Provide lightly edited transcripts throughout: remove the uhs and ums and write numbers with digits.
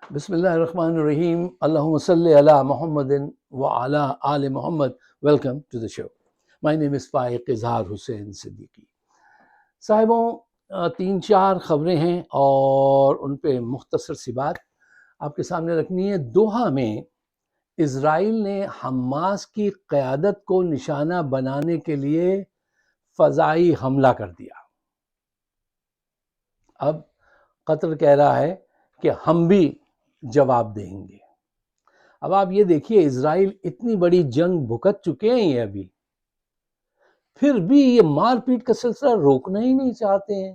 Bismillahirrahmanirrahim. Allahumma salli ala Muhammadin wa ala ali Muhammad. Welcome to the show. My name is Faiq Izhar Hussain Siddiqui. صاحبوں، تین چار خبریں ہیں اور ان پہ مختصر سی بات آپ کے سامنے رکھنی ہے۔ دوحہ میں اسرائیل نے حماس کی قیادت کو نشانہ بنانے کے لیے فضائی حملہ کر دیا۔ اب قطر کہہ رہا ہے کہ ہم بھی جواب دیں گے۔ اب آپ یہ دیکھیے، اسرائیل اتنی بڑی جنگ بھگت چکے ہیں یہ ابھی، پھر بھی یہ مار پیٹ کا سلسلہ روکنا ہی نہیں چاہتے ہیں،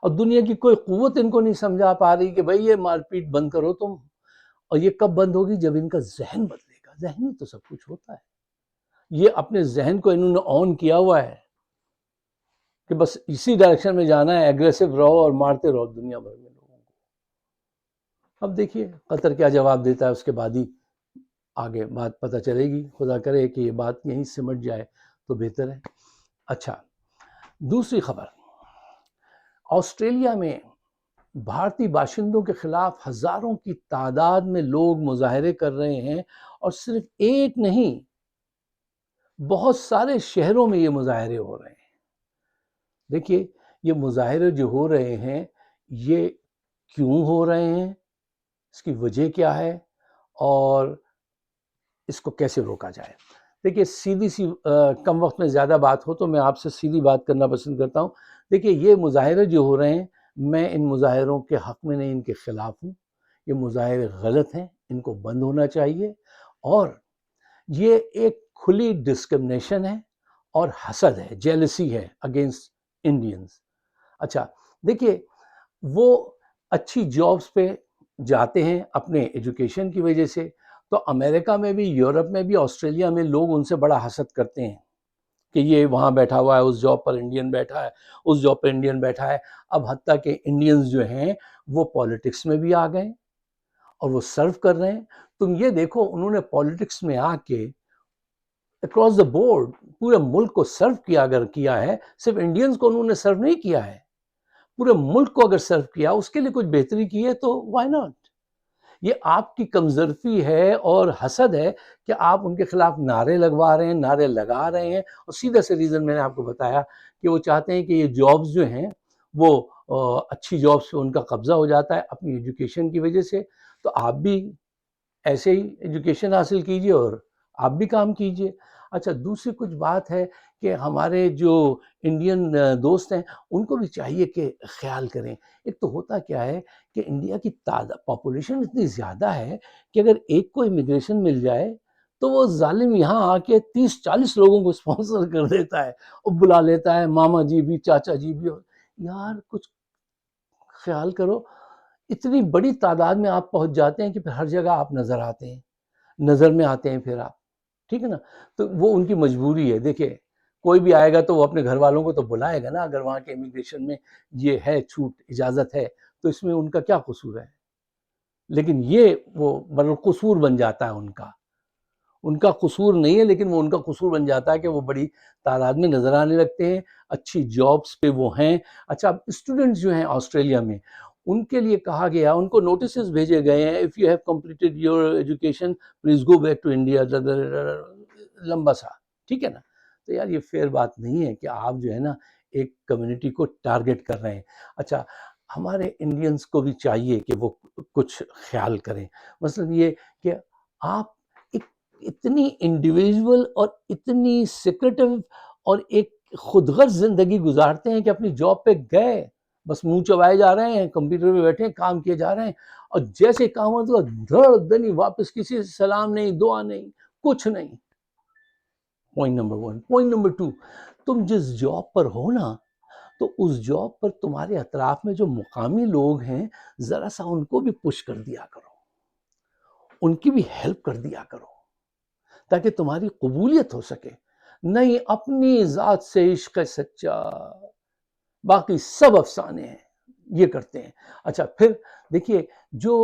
اور دنیا کی کوئی قوت ان کو نہیں سمجھا پا رہی کہ بھئی یہ مار پیٹ بند کرو تم۔ اور یہ کب بند ہوگی؟ جب ان کا ذہن بدلے گا۔ ذہنی تو سب کچھ ہوتا ہے، یہ اپنے ذہن کو انہوں نے آن کیا ہوا ہے کہ بس اسی ڈائریکشن میں جانا ہے، ایگریسو رہو اور مارتے رہو دنیا بھر میں لوگوں کو۔ اب دیکھیے قطر کیا جواب دیتا ہے، اس کے بعد ہی آگے بات پتہ چلے گی۔ خدا کرے کہ یہ بات یہیں سمٹ جائے تو بہتر ہے۔ اچھا، دوسری خبر، آسٹریلیا میں بھارتی باشندوں کے خلاف ہزاروں کی تعداد میں لوگ مظاہرے کر رہے ہیں، اور صرف ایک نہیں، بہت سارے شہروں میں یہ مظاہرے ہو رہے ہیں۔ دیکھیے، یہ مظاہرے جو ہو رہے ہیں یہ کیوں ہو رہے ہیں، اس کی وجہ کیا ہے، اور اس کو کیسے روکا جائے۔ دیکھیے، سیدھی سی کم وقت میں زیادہ بات ہو تو میں آپ سے سیدھی بات کرنا پسند کرتا ہوں۔ دیکھیے، یہ مظاہرے جو ہو رہے ہیں، میں ان مظاہروں کے حق میں نہیں، ان کے خلاف ہوں۔ یہ مظاہرے غلط ہیں، ان کو بند ہونا چاہیے، اور یہ ایک کھلی ڈسکرمنیشن ہے اور حسد ہے، جیلسی ہے اگینسٹ انڈینز۔ اچھا دیکھیے، وہ اچھی جابس پہ جاتے ہیں اپنے ایجوکیشن کی وجہ سے، تو امریکہ میں بھی، یورپ میں بھی، آسٹریلیا میں لوگ ان سے بڑا حسد کرتے ہیں کہ یہ وہاں بیٹھا ہوا ہے، اس جاب پر انڈین بیٹھا ہے، اس جاب پر انڈین بیٹھا ہے۔ اب حتیٰ کہ انڈینز جو ہیں وہ پالیٹکس میں بھی آ گئے اور وہ سرو کر رہے ہیں۔ تم یہ دیکھو، انہوں نے پالیٹکس میں آ کے اکراس دا بورڈ پورے ملک کو سرو کیا ہے۔ صرف انڈینز کو انہوں نے سرو نہیں کیا ہے، پورے ملک کو اگر سرو کیا، اس کے لیے کچھ بہتری کی ہے تو وائی ناٹ۔ یہ آپ کی کمزرفی ہے اور حسد ہے کہ آپ ان کے خلاف نعرے لگوا رہے ہیں، نعرے لگا رہے ہیں، اور سیدھا سے ریزن میں نے آپ کو بتایا کہ وہ چاہتے ہیں کہ یہ جابز جو ہیں وہ اچھی جابز پہ ان کا قبضہ ہو جاتا ہے اپنی ایجوکیشن کی وجہ سے۔ تو آپ بھی ایسے ہی ایجوکیشن حاصل کیجئے اور آپ بھی کام کیجئے۔ اچھا، دوسری کچھ بات ہے کہ ہمارے جو انڈین دوست ہیں ان کو بھی چاہیے کہ خیال کریں۔ ایک تو ہوتا کیا ہے کہ انڈیا کی پاپولیشن اتنی زیادہ ہے کہ اگر ایک کو امیگریشن مل جائے تو وہ ظالم یہاں آ کے 30-40 لوگوں کو اسپانسر کر دیتا ہے اور بلا لیتا ہے، ماما جی بھی، چاچا جی بھی۔ یار کچھ خیال کرو، اتنی بڑی تعداد میں آپ پہنچ جاتے ہیں کہ پھر ہر جگہ آپ نظر آتے ہیں، نظر میں آتے ہیں پھر آپ، ٹھیک ہے نا؟ تو وہ ان کی مجبوری ہے۔ دیکھیں، کوئی بھی آئے گا تو وہ اپنے گھر والوں کو تو بلائے گا نا، اگر وہاں کے امیگریشن میں یہ ہے، چھوٹ، اجازت ہے، تو اس میں ان کا کیا قصور ہے؟ لیکن یہ وہ قصور بن جاتا ہے ان کا قصور نہیں ہے، لیکن وہ ان کا قصور بن جاتا ہے کہ وہ بڑی تعداد میں نظر آنے لگتے ہیں، اچھی جابس پہ وہ ہیں۔ اچھا، اب اسٹوڈنٹس جو ہیں آسٹریلیا میں، ان کے لیے کہا گیا، ان کو نوٹسز بھیجے گئے ہیں، if you have completed your education please go back to India، لمبا سا، ٹھیک ہے نا؟ تو یار یہ فیئر بات نہیں ہے کہ آپ جو ہے نا ایک کمیونٹی کو ٹارگٹ کر رہے ہیں۔ اچھا، ہمارے انڈینز کو بھی چاہیے کہ وہ کچھ خیال کریں، مثلا یہ کہ آپ اتنی انڈیویژول اور اتنی سیکریٹو اور ایک خود غرض زندگی گزارتے ہیں کہ اپنی جاب پہ گئے، بس منہ چبائے جا رہے ہیں، کمپیوٹر پہ بیٹھے ہیں، کام کیے جا رہے ہیں، اور جیسے کام ہو تو دھڑ دنی واپس، کسی سے سلام نہیں، دعا نہیں، کچھ نہیں۔ Point number 1۔ پوائنٹ نمبر 2، تم جس جاب پر ہو نا، تو اس جاب پر تمہارے اطراف میں جو مقامی لوگ ہیں، ذرا سا ان کو بھی پش کر دیا کرو، ان کی بھی ہیلپ کر دیا کرو، تاکہ تمہاری قبولیت ہو سکے۔ نہیں، اپنی ذات سے عشق سچا، باقی سب افسانے ہیں، یہ کرتے ہیں۔ اچھا، پھر دیکھیے، جو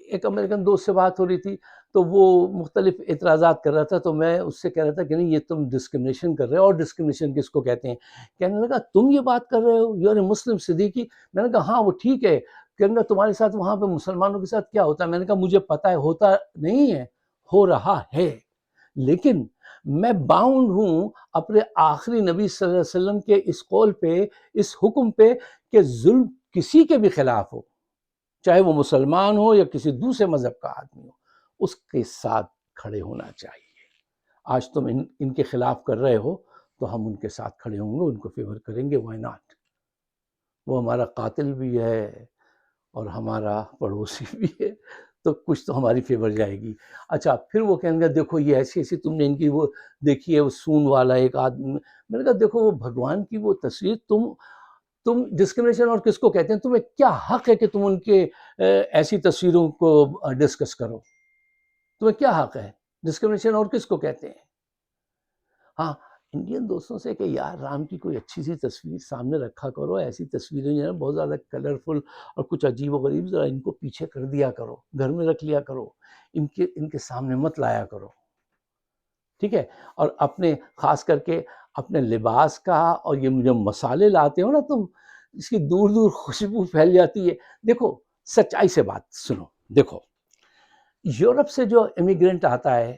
ایک امریکن دوست سے بات ہو رہی تھی تو وہ مختلف اعتراضات کر رہا تھا، تو میں اس سے کہہ رہا تھا کہ نہیں، یہ تم ڈسکرمنیشن کر رہے ہو، اور ڈسکرمنیشن کس کو کہتے ہیں؟ کہنے لگا تم یہ بات کر رہے ہو، یو آر اے مسلم صدیقی۔ میں نے کہا ہاں وہ ٹھیک ہے، کہنے لگا تمہارے ساتھ وہاں پہ مسلمانوں کے ساتھ کیا ہوتا ہے؟ میں نے کہا مجھے پتا ہے، ہوتا نہیں ہے، ہو رہا ہے، لیکن میں باؤنڈ ہوں اپنے آخری نبی صلی اللہ علیہ وسلم کے اس قول پہ، اس حکم پہ کہ ظلم کسی کے بھی خلاف ہو، چاہے وہ مسلمان ہو یا کسی دوسرے مذہب کا آدمی ہو، اس کے ساتھ کھڑے ہونا چاہیے۔ آج تم ان کے خلاف کر رہے ہو تو ہم ان کے ساتھ کھڑے ہوں گے، ان کو فیور کریں گے، وائی ناٹ؟ وہ ہمارا قاتل بھی ہے اور ہمارا پڑوسی بھی ہے، تو کچھ تو ہماری فیور جائے گی۔ اچھا، پھر وہ کہیں گے دیکھو یہ ایسی ایسی تم نے ان کی وہ دیکھی ہے، وہ سون والا ایک آدمی، میں نے کہا دیکھو وہ بھگوان کی وہ تصویر، تم ڈسکرمنیشن اور کس کو کہتے ہیں؟ تمہیں کیا حق ہے کہ تم ان کے ایسی تصویروں کو ڈسکس کرو؟ تمہیں کیا حق ہے؟ ڈسکرمنیشن اور کس کو کہتے ہیں؟ ہاں، انڈین دوستوں سے کہ یار رام کی کوئی اچھی سی تصویر سامنے رکھا کرو، ایسی تصویریں جو ہیں بہت زیادہ کلرفل اور کچھ عجیب و غریب، ذرا ان کو پیچھے کر دیا کرو، گھر میں رکھ لیا کرو، ان کے سامنے مت لایا کرو، ٹھیک ہے؟ اور اپنے خاص کر کے اپنے لباس کا، اور یہ جو مسالے لاتے ہو نا تم، اس کی دور دور خوشبو پھیل جاتی ہے۔ دیکھو سچائی سے بات سنو، دیکھو یورپ سے جو امیگرینٹ آتا ہے،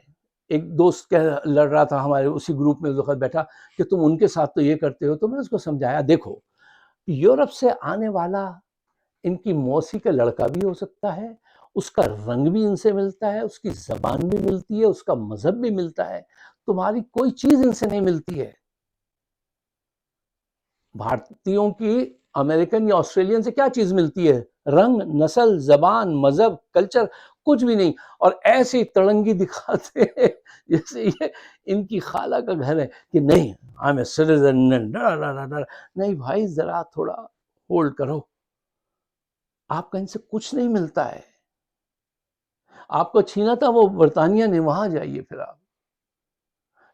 ایک دوست لڑ رہا تھا ہمارے اسی گروپ میں، وقت بیٹھا کہ تم ان کے ساتھ تو یہ کرتے ہو، تو میں نے اس کو سمجھایا دیکھو یورپ سے آنے والا ان کی موسی کا لڑکا بھی ہو سکتا ہے، اس کا رنگ بھی ان سے ملتا ہے، اس کی زبان بھی ملتی ہے، اس کا مذہب بھی ملتا ہے، تمہاری کوئی چیز ان سے نہیں ملتی ہے۔ بھارتیوں کی امریکن یا آسٹریلین سے کیا چیز ملتی ہے؟ رنگ، نسل، زبان، مذہب، کلچر، کچھ بھی نہیں۔ اور ایسی تڑنگی دکھاتے ہیں جیسے یہ ان کی خالہ کا گھر ہے کہ نہیں I'm a citizen، نہیں بھائی ذرا تھوڑا ہولڈ کرو، آپ کا ان سے کچھ نہیں ملتا ہے، آپ کو چھینا تھا وہ برطانیہ نے، وہاں جائیے پھر آپ۔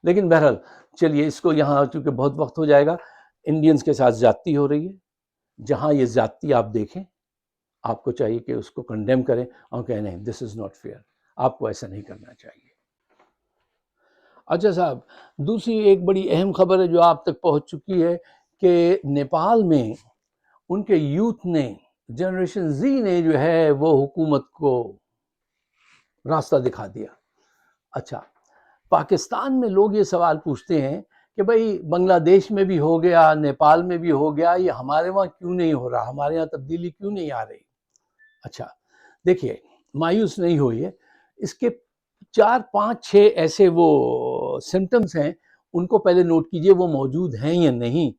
لیکن بہرحال چلیے اس کو یہاں، چونکہ بہت وقت ہو جائے گا، انڈینز کے ساتھ زیادتی ہو رہی ہے، جہاں یہ زیادتی آپ دیکھیں آپ کو چاہیے کہ اس کو کنڈیم کریں اور کہیں نہیں دس از ناٹ فیئر، آپ کو ایسا نہیں کرنا چاہیے۔ اچھا صاحب، دوسری ایک بڑی اہم خبر ہے جو آپ تک پہنچ چکی ہے کہ نیپال میں ان کے یوتھ نے، جنریشن زی نے جو ہے وہ حکومت کو راستہ دکھا دیا۔ اچھا، پاکستان میں لوگ یہ سوال پوچھتے ہیں کہ بھائی بنگلہ دیش میں بھی ہو گیا، نیپال میں بھی ہو گیا، یہ ہمارے وہاں کیوں نہیں ہو رہا، ہمارے یہاں تبدیلی کیوں نہیں آ رہی؟ اچھا دیکھیے، مایوس نہیں ہوئیے، اس کے 4 5 6 ایسے وہ سمٹمز ہیں، ان کو پہلے نوٹ کیجئے وہ موجود ہیں یا نہیں،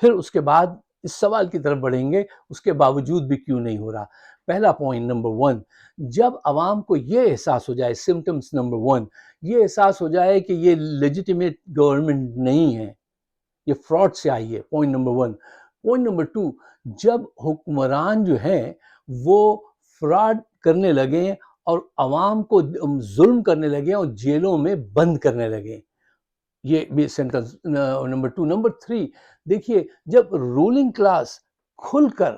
پھر اس کے بعد اس سوال کی طرف بڑھیں گے اس کے باوجود بھی کیوں نہیں ہو رہا۔ پہلا پوائنٹ نمبر 1، جب عوام کو یہ احساس ہو جائے، سمٹمز نمبر 1، یہ احساس ہو جائے کہ یہ لیجیٹیمیٹ گورنمنٹ نہیں ہے، یہ فراڈ سے آئی ہے، پوائنٹ نمبر 1۔ پوائنٹ نمبر 2، جب حکمران جو ہیں وہ فراڈ کرنے لگیں اور عوام کو ظلم کرنے لگیں اور جیلوں میں بند کرنے لگیں، یہ بھی سینٹنس نمبر 2۔ نمبر 3، دیکھیے جب رولنگ کلاس کھل کر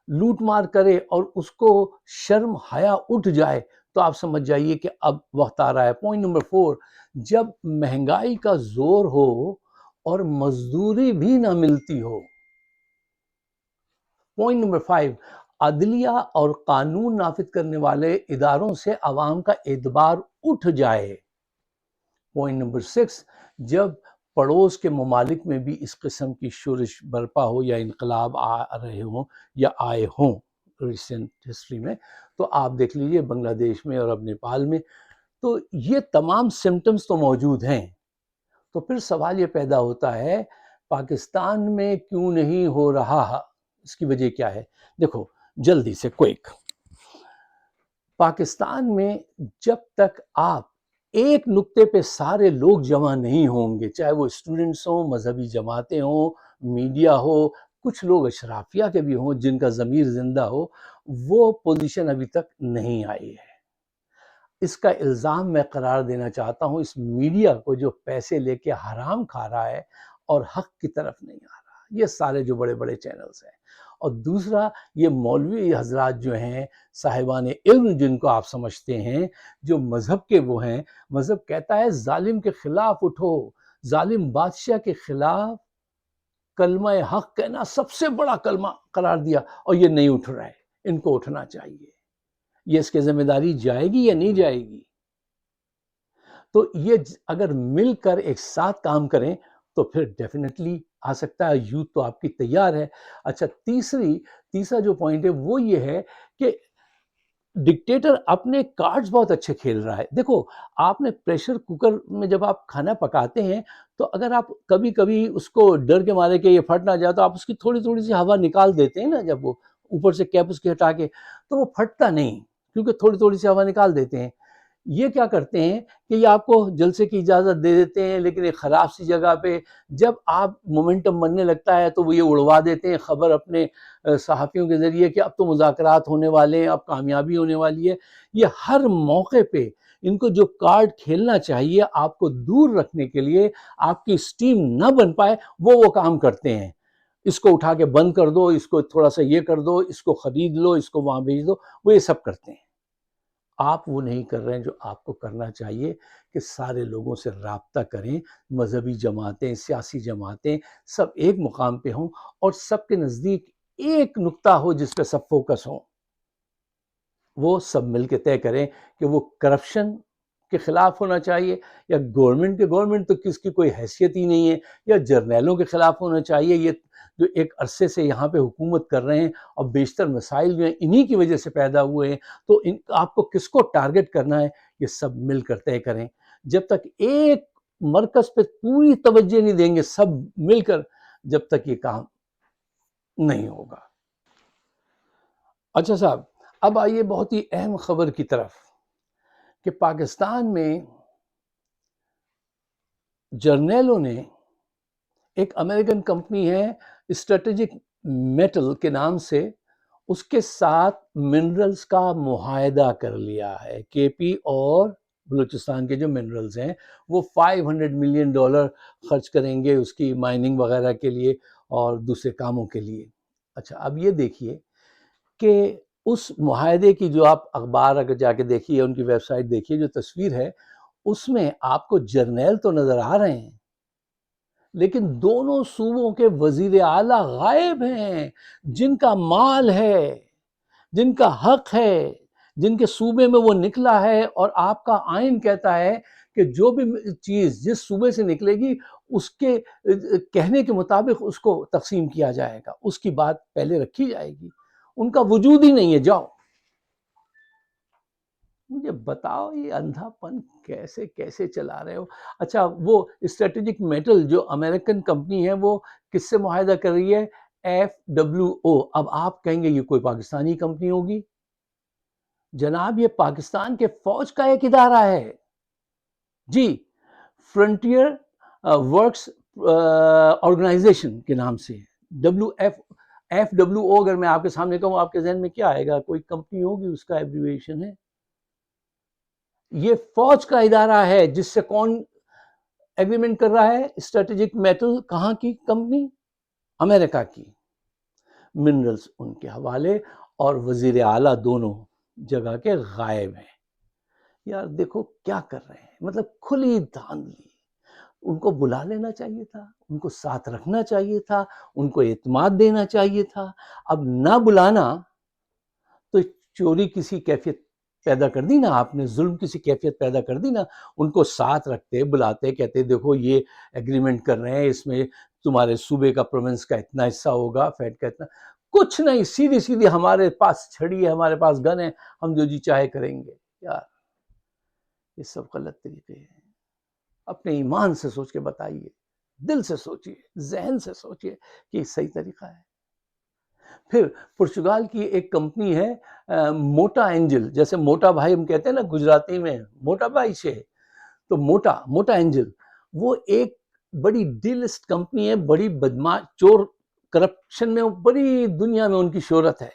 لوٹ مار کرے اور اس کو شرم حیا اٹھ جائے تو آپ سمجھ جائیے کہ اب وقت آ رہا ہے۔ پوائنٹ نمبر 4، جب مہنگائی کا زور ہو اور مزدوری بھی نہ ملتی ہو۔ پوائنٹ نمبر 5، عدلیہ اور قانون نافذ کرنے والے اداروں سے عوام کا اعتبار اٹھ جائے۔ پوائنٹ نمبر 6، جب پڑوس کے ممالک میں بھی اس قسم کی شورش برپا ہو یا انقلاب آ رہے ہوں یا آئے ہوں ریسنٹ ہسٹری میں، تو آپ دیکھ لیجئے بنگلہ دیش میں اور اب نیپال میں، تو یہ تمام سمٹمز تو موجود ہیں۔ تو پھر سوال یہ پیدا ہوتا ہے پاکستان میں کیوں نہیں ہو رہا، اس کی وجہ کیا ہے؟ دیکھو جلدی سے کوئک، پاکستان میں جب تک آپ ایک نقطے پہ سارے لوگ جمع نہیں ہوں گے، چاہے وہ اسٹوڈنٹس ہوں، مذہبی جماعتیں ہوں، میڈیا ہو، کچھ لوگ اشرافیہ کے بھی ہوں جن کا ضمیر زندہ ہو، وہ پوزیشن ابھی تک نہیں آئی ہے۔ اس کا الزام میں قرار دینا چاہتا ہوں اس میڈیا کو جو پیسے لے کے حرام کھا رہا ہے اور حق کی طرف نہیں آ رہا، یہ سارے جو بڑے بڑے چینلز ہیں۔ اور دوسرا یہ مولوی حضرات جو ہیں، صاحبان علم جن کو آپ سمجھتے ہیں، جو مذہب کے وہ ہیں، مذہب کہتا ہے ظالم کے خلاف اٹھو، ظالم بادشاہ کے خلاف کلمہ حق کہنا سب سے بڑا کلمہ قرار دیا، اور یہ نہیں اٹھ رہا ہے، ان کو اٹھنا چاہیے. یہ اس کی ذمہ داری جائے گی یا نہیں جائے گی؟ تو یہ اگر مل کر ایک ساتھ کام کریں تو پھر ڈیفینیٹلی آ سکتا ہے. یوتھ تو آپ کی تیار ہے. اچھا، تیسرا جو پوائنٹ ہے وہ یہ ہے کہ ڈکٹیٹر اپنے کارڈز بہت اچھے کھیل رہا ہے. دیکھو، آپ نے پریشر کوکر میں جب آپ کھانا پکاتے ہیں تو اگر آپ کبھی کبھی اس کو ڈر کے مارے کہ یہ پھٹ نہ جائے تو آپ اس کی تھوڑی تھوڑی سی ہوا نکال دیتے ہیں نا، جب وہ اوپر سے کیپ اس کی ہٹا کے، تو وہ پھٹتا نہیں، کیونکہ تھوڑی تھوڑی سی ہوا نکال دیتے ہیں. یہ کیا کرتے ہیں کہ یہ آپ کو جلسے کی اجازت دے دیتے ہیں، لیکن ایک خراب سی جگہ پہ جب آپ مومنٹم بننے لگتا ہے تو وہ یہ اڑوا دیتے ہیں خبر اپنے صحافیوں کے ذریعے کہ اب تو مذاکرات ہونے والے ہیں، اب کامیابی ہونے والی ہے. یہ ہر موقع پہ ان کو جو کارڈ کھیلنا چاہیے آپ کو دور رکھنے کے لیے، آپ کی اسٹیم نہ بن پائے، وہ کام کرتے ہیں. اس کو اٹھا کے بند کر دو، اس کو تھوڑا سا یہ کر دو، اس کو خرید لو، اس کو وہاں بھیج دو، وہ یہ سب کرتے ہیں. آپ وہ نہیں کر رہے ہیں جو آپ کو کرنا چاہیے کہ سارے لوگوں سے رابطہ کریں. مذہبی جماعتیں، سیاسی جماعتیں سب ایک مقام پہ ہوں اور سب کے نزدیک ایک نقطہ ہو جس پہ سب فوکس ہوں. وہ سب مل کے طے کریں کہ وہ کرپشن کے خلاف ہونا چاہیے، یا گورنمنٹ تو کس کی کوئی حیثیت ہی نہیں ہے، یا جرنیلوں کے خلاف ہونا چاہیے، یہ جو ایک عرصے سے یہاں پہ حکومت کر رہے ہیں اور بیشتر مسائل جو ہیں انہی کی وجہ سے پیدا ہوئے ہیں. تو آپ کو کس کو ٹارگٹ کرنا ہے یہ سب مل کر طے کریں. جب تک ایک مرکز پہ پوری توجہ نہیں دیں گے سب مل کر، جب تک یہ کام نہیں ہوگا. اچھا صاحب، اب آئیے بہت ہی اہم خبر کی طرف کہ پاکستان میں جرنیلوں نے ایک امریکن کمپنی ہے اسٹریٹجک میٹل کے نام سے، اس کے ساتھ منرلز کا معاہدہ کر لیا ہے. کے پی اور بلوچستان کے جو منرلز ہیں وہ $500 ملین خرچ کریں گے اس کی مائننگ وغیرہ کے لیے اور دوسرے کاموں کے لیے. اچھا، اب یہ دیکھیے کہ اس معاہدے کی جو آپ اخبار اگر جا کے دیکھیے، ان کی ویب سائٹ دیکھیے، جو تصویر ہے اس میں آپ کو جرنیل تو نظر آ رہے ہیں، لیکن دونوں صوبوں کے وزیر اعلیٰ غائب ہیں، جن کا مال ہے، جن کا حق ہے، جن کے صوبے میں وہ نکلا ہے. اور آپ کا آئین کہتا ہے کہ جو بھی چیز جس صوبے سے نکلے گی اس کے کہنے کے مطابق اس کو تقسیم کیا جائے گا، اس کی بات پہلے رکھی جائے گی. ان کا وجود ہی نہیں ہے. جاؤ مجھے بتاؤ یہ اندھا پن کیسے چلا رہے ہو. اچھا، وہ اسٹریٹجک میٹل جو امریکن کمپنی ہے وہ کس سے معاہدہ کر رہی ہے؟ FWO. اب آپ کہیں گے یہ کوئی پاکستانی کمپنی ہوگی؟ جناب یہ پاکستان کے فوج کا ایک ادارہ ہے جی، فرنٹیئر ورکس آرگنائزیشن کے نام سے. FWO اگر میں آپ کے سامنے کہوں آپ کے ذہن میں کیا آئے گا؟ کوئی کمپنی ہوگی، اس کا ایبریویشن ہے. یہ فوج کا ادارہ ہے جس سے کون ایگریمنٹ کر رہا ہے؟ Strategic metal. کہاں کی کمپنی؟ امریکہ کی. منرلز ان کے حوالے اور وزیر اعلیٰ دونوں جگہ کے غائب ہیں. یار دیکھو کیا کر رہے ہیں، مطلب کھلی دھاندلی. ان کو بلا لینا چاہیے تھا، ان کو ساتھ رکھنا چاہیے تھا، ان کو اعتماد دینا چاہیے تھا. اب نہ بلانا تو چوری کسی کیفیت پیدا کر دی نا آپ نے، ظلم کسی کیفیت پیدا کر دی نا. ان کو ساتھ رکھتے، بلاتے، کہتے دیکھو یہ ایگریمنٹ کر رہے ہیں، اس میں تمہارے صوبے کا پروونس کا اتنا حصہ ہوگا، فیڈ کا اتنا. کچھ نہیں، سیدھی ہمارے پاس چھڑی ہے، ہمارے پاس گن ہے، ہم جو جی چاہے کریں گے. یار یہ سب غلط طریقے ہیں. اپنے ایمان سے سوچ کے بتائیے، دل سے سوچیے، ذہن سے سوچیے کہ یہ صحیح طریقہ ہے. پھر پرتگال کی ایک کمپنی ہے موٹا اینجل، جیسے موٹا بھائی ہم کہتے ہیں نا گجراتی میں، موٹا بھائی سے، تو موٹا اینجل وہ ایک بڑی ڈیلسٹ کمپنی ہے، بڑی بدماش، چور، کرپشن میں بڑی دنیا میں ان کی شہرت ہے.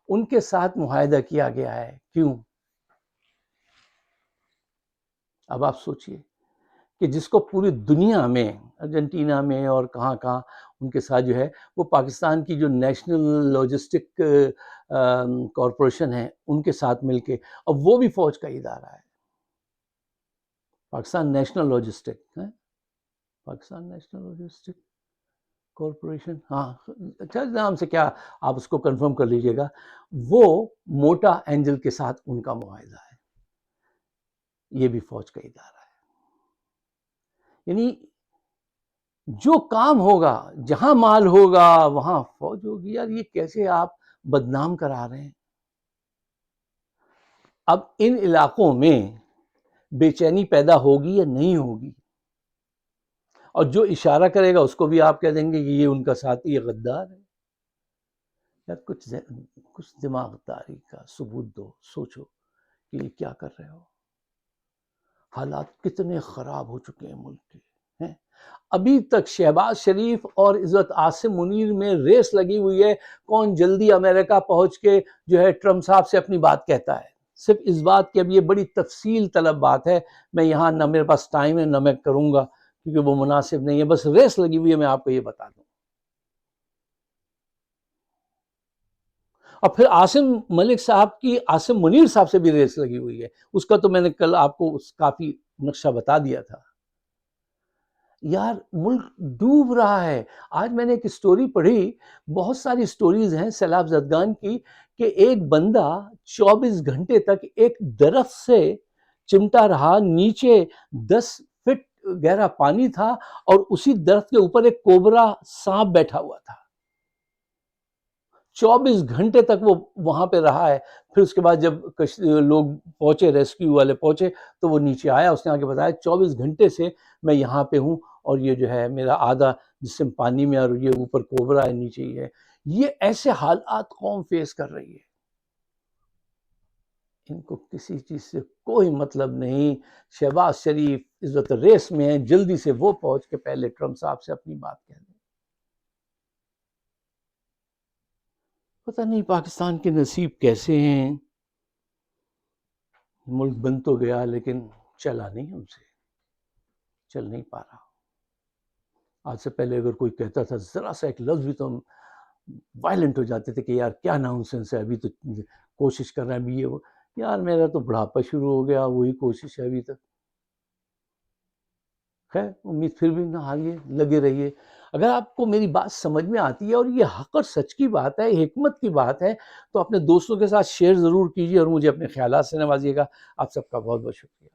ان کے ساتھ معاہدہ کیا گیا ہے. کیوں؟ اب آپ سوچئے کہ جس کو پوری دنیا میں، ارجنٹینا میں اور کہاں ان کے ساتھ جو ہے، وہ پاکستان کی جو نیشنل لاجسٹک کارپوریشن ہے ان کے ساتھ مل کے، اب وہ بھی فوج کا ادارہ ہے. پاکستان نیشنل لاجسٹک کارپوریشن، ہاں اچھا نام سے کیا، آپ اس کو کنفرم کر لیجئے گا، وہ موٹا اینجل کے ساتھ ان کا معاہدہ ہے، یہ بھی فوج کا ادارہ ہے. یعنی جو کام ہوگا، جہاں مال ہوگا وہاں فوج ہوگی. یار یہ کیسے آپ بدنام کرا رہے ہیں؟ اب ان علاقوں میں بے چینی پیدا ہوگی یا نہیں ہوگی، اور جو اشارہ کرے گا اس کو بھی آپ کہہ دیں گے کہ یہ ان کا ساتھی ہے، غدار ہے. یار کچھ دماغ داری کا ثبوت دو، سوچو کہ یہ کیا کر رہے ہو. حالات کتنے خراب ہو چکے ہیں ملک کے ہیں. ابھی تک شہباز شریف اور عزت عاصم منیر میں ریس لگی ہوئی ہے، کون جلدی امریکہ پہنچ کے جو ہے ٹرمپ صاحب سے اپنی بات کہتا ہے. صرف اس بات کی اب یہ بڑی تفصیل طلب بات ہے، میں یہاں نہ میرے پاس ٹائم ہے نہ میں کروں گا کیونکہ وہ مناسب نہیں ہے. بس ریس لگی ہوئی ہے، میں آپ کو یہ بتا دوں. اور پھر عاصم ملک صاحب کی عاصم منیر صاحب سے بھی ریس لگی ہوئی ہے. اس کا تو میں نے کل آپ کو کافی نقشہ بتا دیا تھا. یار ملک ڈوب رہا ہے. آج میں نے ایک سٹوری پڑھی، بہت ساری سٹوریز ہیں سیلاب زدگان کی، کہ ایک بندہ 24 گھنٹے تک ایک درخت سے چمٹا رہا، نیچے 10 فٹ گہرا پانی تھا اور اسی درخت کے اوپر ایک کوبرا سانپ بیٹھا ہوا تھا. 24 گھنٹے تک وہ وہاں پہ رہا ہے. پھر اس کے بعد جب لوگ پہنچے، ریسکیو والے پہنچے تو وہ نیچے آیا. اس نے آگے بتایا 24 گھنٹے سے میں یہاں پہ ہوں اور یہ جو ہے میرا آدھا جسم پانی میں اور یہ اوپر کوبرا ہے، نیچے ہی ہے. یہ ایسے حالات قوم فیس کر رہی ہے. ان کو کسی چیز سے کوئی مطلب نہیں. شہباز شریف عزت ریس میں ہیں، جلدی سے وہ پہنچ کے پہلے ٹرمپ صاحب سے اپنی بات کہہ دیں. پتہ نہیں پاکستان کے نصیب کیسے ہیں. ملک بن تو گیا لیکن چلا نہیں، ہم سے چل نہیں پا رہا. آج سے پہلے اگر کوئی کہتا تھا ذرا سا ایک لفظ بھی تو ہم وائلنٹ ہو جاتے تھے کہ یار کیا نانسنس ہے، ابھی تو کوشش کر رہے ہیں. ابھی یہ یار میرا تو بڑھاپا شروع ہو گیا، وہی کوشش ہے ابھی تک. خیر امید پھر بھی نہ ہاریے، لگے رہیے. اگر آپ کو میری بات سمجھ میں آتی ہے اور یہ حق اور سچ کی بات ہے، حکمت کی بات ہے، تو اپنے دوستوں کے ساتھ شیئر ضرور کیجیے اور مجھے اپنے خیالات سے نوازیے گا. آپ سب کا بہت بہت شکریہ.